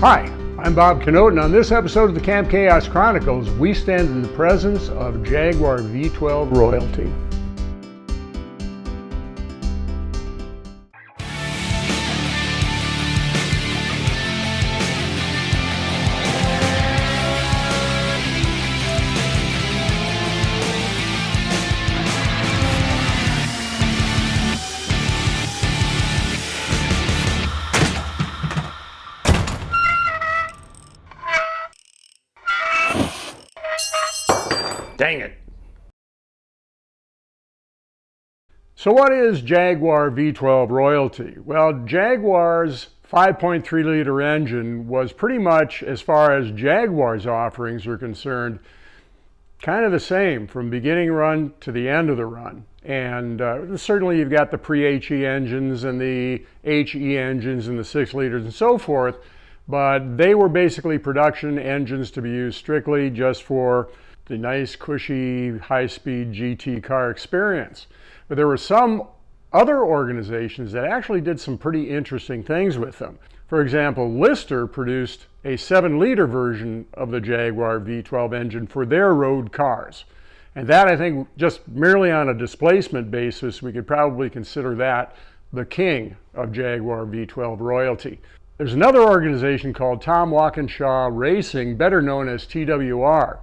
Hi, I'm Bob Canote, and on this episode of the Camp Chaos Chronicles, we stand in the presence of Jaguar V-12 royalty. Dang it. So what is Jaguar V-12 royalty? Well, Jaguar's 5.3 liter engine was pretty much, as far as Jaguar's offerings are concerned, kind of the same from beginning run to the end of the run. And certainly you've got the pre-HE engines and the HE engines and the 6 liters and so forth, but they were basically production engines to be used strictly just for the nice, cushy, high-speed GT car experience. But there were some other organizations that actually did some pretty interesting things with them. For example, Lister produced a 7-liter version of the Jaguar V-12 engine for their road cars. And that, I think, just merely on a displacement basis, we could probably consider that the king of Jaguar V-12 royalty. There's another organization called Tom Walkinshaw Racing, better known as TWR,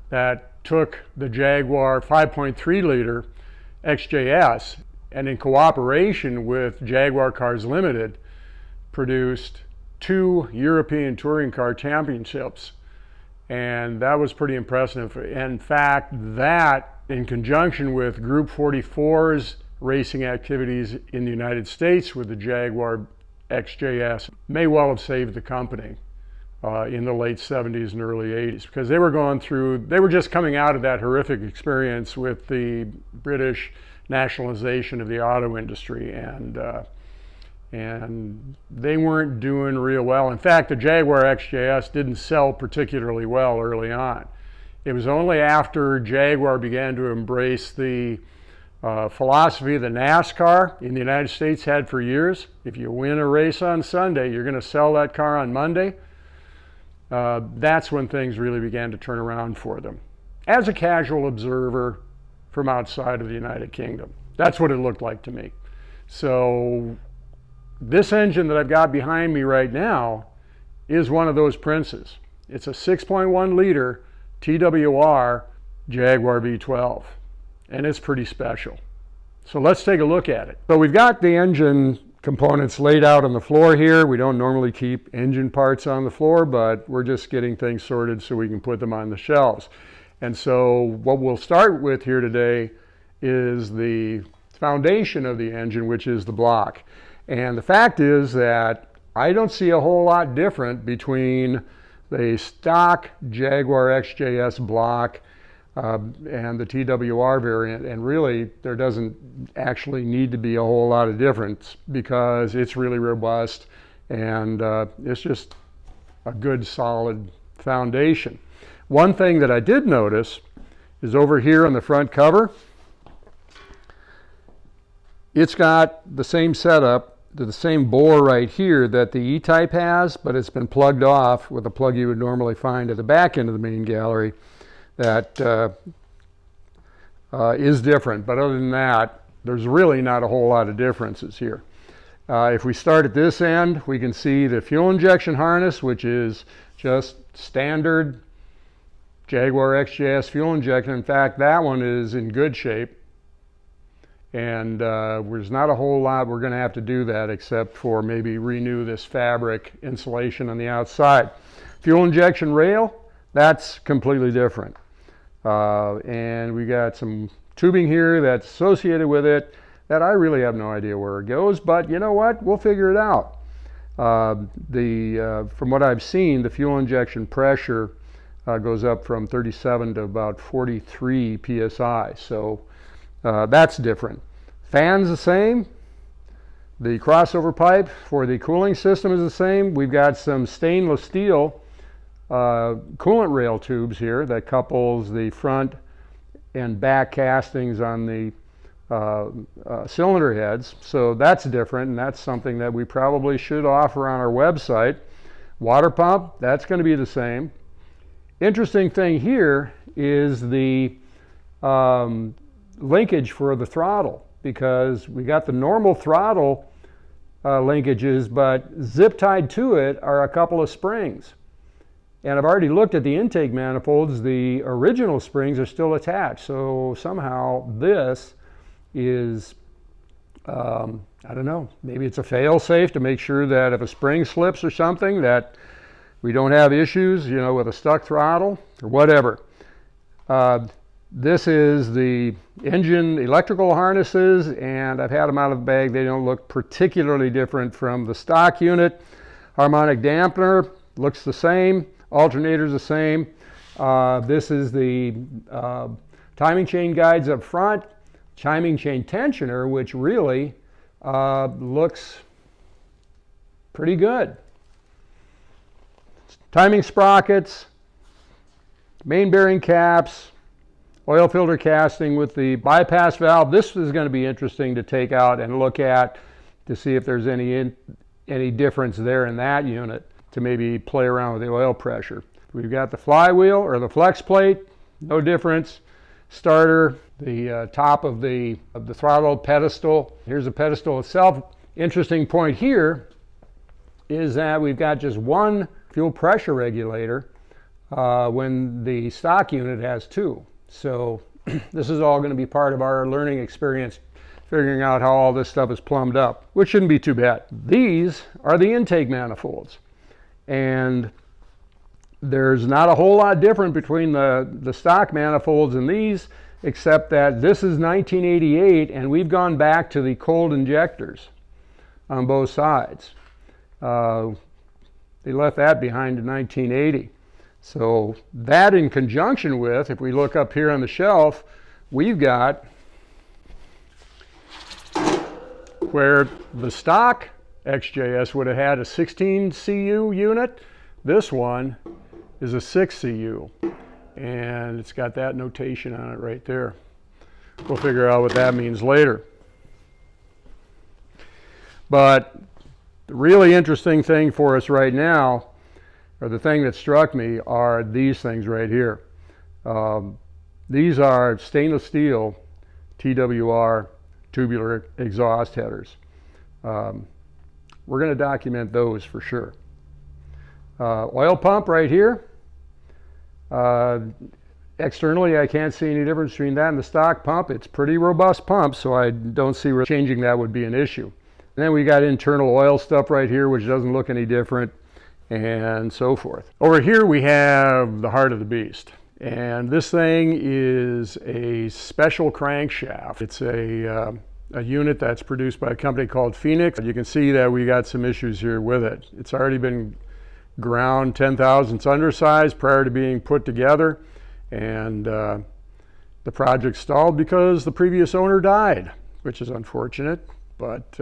that took the Jaguar 5.3 liter XJS and in cooperation with Jaguar Cars Limited produced 2 European Touring Car Championships. And that was pretty impressive. In fact, that in conjunction with Group 44's racing activities in the United States with the Jaguar XJS may well have saved the company in the late 70s and early 80s, because they were just coming out of that horrific experience with the British nationalization of the auto industry, and they weren't doing real well. In fact, the Jaguar XJS didn't sell particularly well early on. It was only after Jaguar began to embrace the philosophy that NASCAR in the United States had for years. If you win a race on Sunday, you're going to sell that car on Monday. That's when things really began to turn around for them. As a casual observer from outside of the United Kingdom, that's what it looked like to me. So this engine that I've got behind me right now is one of those princes. It's a 6.1 liter TWR Jaguar V12, and it's pretty special. So let's take a look at it. So we've got the engine components laid out on the floor here. We don't normally keep engine parts on the floor, but we're just getting things sorted so we can put them on the shelves. And so what we'll start with here today is the foundation of the engine, which is the block. And the fact is that I don't see a whole lot different between the stock Jaguar XJS block and the TWR variant, and really there doesn't actually need to be a whole lot of difference because it's really robust and it's just a good solid foundation. One thing that I did notice is over here on the front cover, it's got the same setup, the same bore right here that the E-Type has, but it's been plugged off with a plug you would normally find at the back end of the main gallery. That is different, but other than that, there's really not a whole lot of differences here. If we start at this end, we can see the fuel injection harness, which is just standard Jaguar XJS fuel injection. In fact, that one is in good shape, and there's not a whole lot we're going to have to do that except for maybe renew this fabric insulation on the outside. Fuel injection rail, that's completely different. And we got some tubing here that's associated with it that I really have no idea where it goes, but you know what? We'll figure it out. From what I've seen, the fuel injection pressure goes up from 37 to about 43 psi, so that's different. Fan's the same. The crossover pipe for the cooling system is the same. We've got some stainless steel coolant rail tubes here that couples the front and back castings on the cylinder heads. So that's different, and that's something that we probably should offer on our website. Water pump, that's going to be the same. Interesting thing here is the linkage for the throttle, because we got the normal throttle linkages, but zip tied to it are a couple of springs. And I've already looked at the intake manifolds. The original springs are still attached. So somehow this is, I don't know, maybe it's a fail-safe to make sure that if a spring slips or something that we don't have issues, you know, with a stuck throttle or whatever. This is the engine electrical harnesses, and I've had them out of the bag. They don't look particularly different from the stock unit. Harmonic dampener looks the same. Alternator's the same. This is the timing chain guides up front. Timing chain tensioner, which really looks pretty good. Timing sprockets, main bearing caps, oil filter casting with the bypass valve. This is going to be interesting to take out and look at to see if there's any difference there in that unit, to maybe play around with the oil pressure. We've got the flywheel or the flex plate, no difference. Starter, the top of the throttle pedestal. Here's the pedestal itself. Interesting point here is that we've got just one fuel pressure regulator when the stock unit has two. So this is all going to be part of our learning experience, figuring out how all this stuff is plumbed up, which shouldn't be too bad. These are the intake manifolds. And there's not a whole lot different between the stock manifolds and these, except that this is 1988 and we've gone back to the cold injectors on both sides. They left that behind in 1980. So that in conjunction with, if we look up here on the shelf, we've got where the stock XJS would have had a 16 CU unit. This one is a 6 CU, and it's got that notation on it right there. We'll figure out what that means later. But the really interesting thing for us right now, or the thing that struck me, are these things right here. These are stainless steel TWR tubular exhaust headers. We're going to document those for sure. Oil pump right here. Externally, I can't see any difference between that and the stock pump. It's pretty robust pump, so I don't see where changing that would be an issue. And then we got internal oil stuff right here, which doesn't look any different, and so forth. Over here we have the heart of the beast. And this thing is a special crankshaft. It's a unit that's produced by a company called Phoenix. You can see that we got some issues here with it. It's already been ground 10 thousandths undersized prior to being put together, and the project stalled because the previous owner died, which is unfortunate. But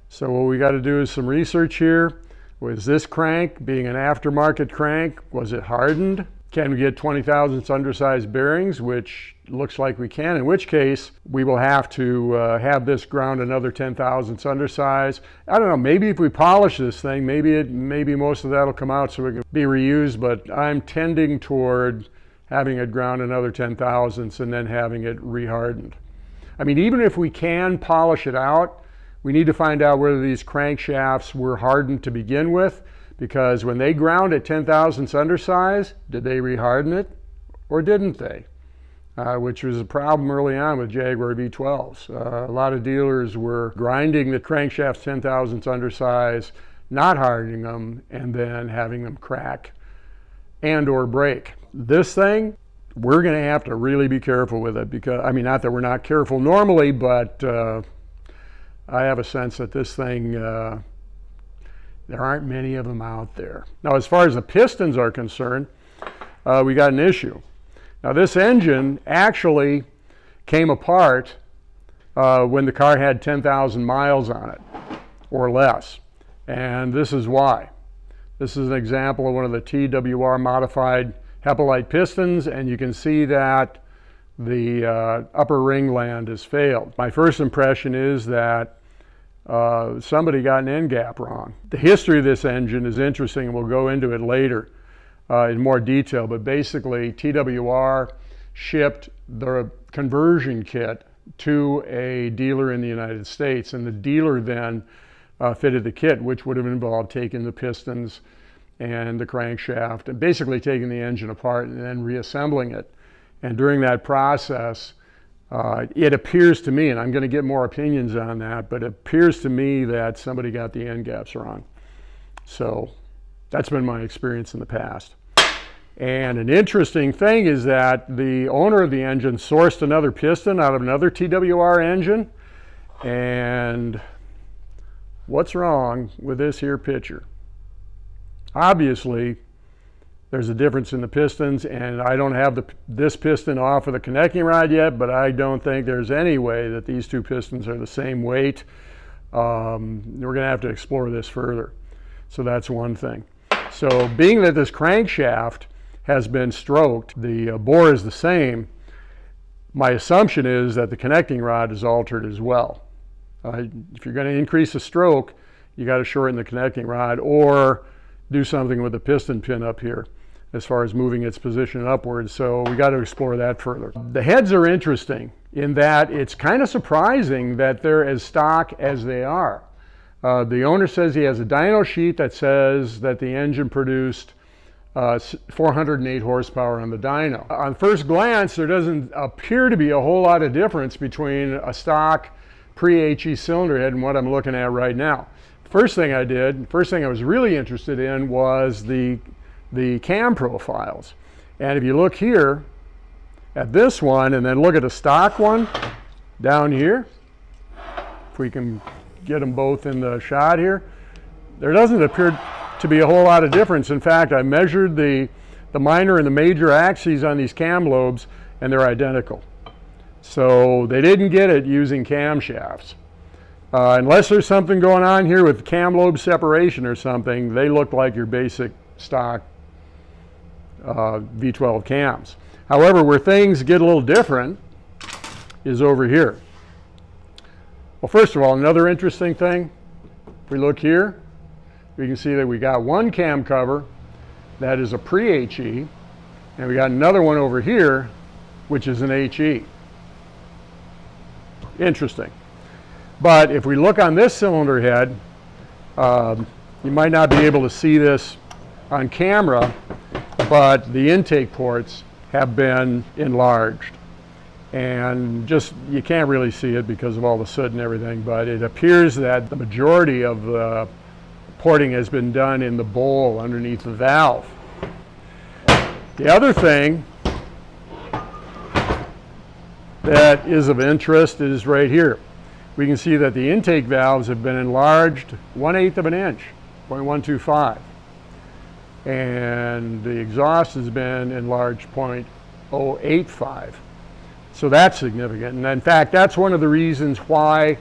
so what we got to do is some research here. Was this crank, being an aftermarket crank, was it hardened? Can we get 20 thousandths undersized bearings, which looks like we can, in which case we will have to have this ground another 10 thousandths undersized. I don't know, maybe if we polish this thing, maybe most of that will come out so it can be reused, but I'm tending toward having it ground another 10 thousandths and then having it rehardened. I mean, even if we can polish it out, we need to find out whether these crankshafts were hardened to begin with, because when they ground at 10 thousandths undersized, did they reharden it or didn't they? Which was a problem early on with Jaguar V12s. A lot of dealers were grinding the crankshafts 10 thousandths undersized, not hardening them, and then having them crack and or break. This thing, we're going to have to really be careful with it, because, I mean, not that we're not careful normally, but I have a sense that this thing, there aren't many of them out there. Now, as far as the pistons are concerned, we got an issue. Now, this engine actually came apart when the car had 10,000 miles on it or less. And this is why. This is an example of one of the TWR modified Hepalite pistons, and you can see that the upper ringland has failed. My first impression is that somebody got an end gap wrong. The history of this engine is interesting, and we'll go into it later in more detail, but basically TWR shipped the conversion kit to a dealer in the United States, and the dealer then fitted the kit, which would have involved taking the pistons and the crankshaft and basically taking the engine apart and then reassembling it. And during that process, it appears to me, and I'm going to get more opinions on that, but it appears to me that somebody got the end gaps wrong. So that's been my experience in the past. And an interesting thing is that the owner of the engine sourced another piston out of another TWR engine. And what's wrong with this here picture? Obviously, there's a difference in the pistons, and I don't have this piston off of the connecting rod yet, but I don't think there's any way that these two pistons are the same weight. We're going to have to explore this further. So that's one thing. So being that this crankshaft has been stroked, the bore is the same, my assumption is that the connecting rod is altered as well. If you're going to increase the stroke, you got to shorten the connecting rod or do something with the piston pin up here as far as moving its position upwards. So we got to explore that further. The heads are interesting in that it's kind of surprising that they're as stock as they are. The owner says he has a dyno sheet that says that the engine produced 408 horsepower on the dyno. On first glance, there doesn't appear to be a whole lot of difference between a stock pre-HE cylinder head and what I'm looking at right now. First thing I was really interested in was the cam profiles. And if you look here at this one and then look at the stock one down here, if we can get them both in the shot here, there doesn't appear to be a whole lot of difference. In fact, I measured the minor and the major axes on these cam lobes, and they're identical. So they didn't get it using camshafts. Unless there's something going on here with cam lobe separation or something, they look like your basic stock V12 cams. However, where things get a little different is over here. Well, first of all, another interesting thing, if we look here, we can see that we got one cam cover that is a pre-HE, and we got another one over here, which is an HE. Interesting. But if we look on this cylinder head, you might not be able to see this on camera, but the intake ports have been enlarged. And just, you can't really see it because of all the soot and everything, but it appears that the majority of the porting has been done in the bowl underneath the valve. The other thing that is of interest is right here. We can see that the intake valves have been enlarged 1/8 of an inch, 0.125. And the exhaust has been enlarged 0.085. So that's significant. And in fact, that's one of the reasons why,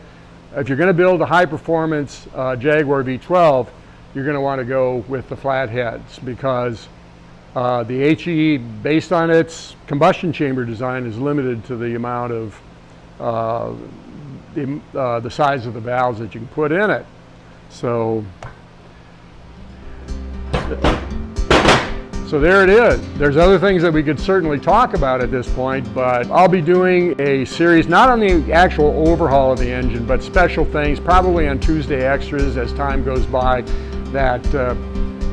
if you're going to build a high-performance Jaguar V12, you're going to want to go with the flat heads, because the HE, based on its combustion chamber design, is limited to the amount of the size of the valves that you can put in it. So there it is. There's other things that we could certainly talk about at this point, but I'll be doing a series not on the actual overhaul of the engine, but special things, probably on Tuesday Extras as time goes by, that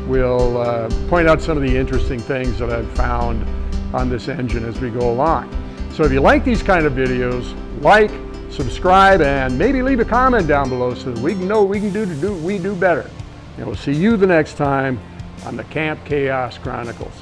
will point out some of the interesting things that I've found on this engine as we go along. So if you like these kind of videos, like, subscribe, and maybe leave a comment down below so that we can know what we can do better. And we'll see you the next time on the Camp Chaos Chronicles.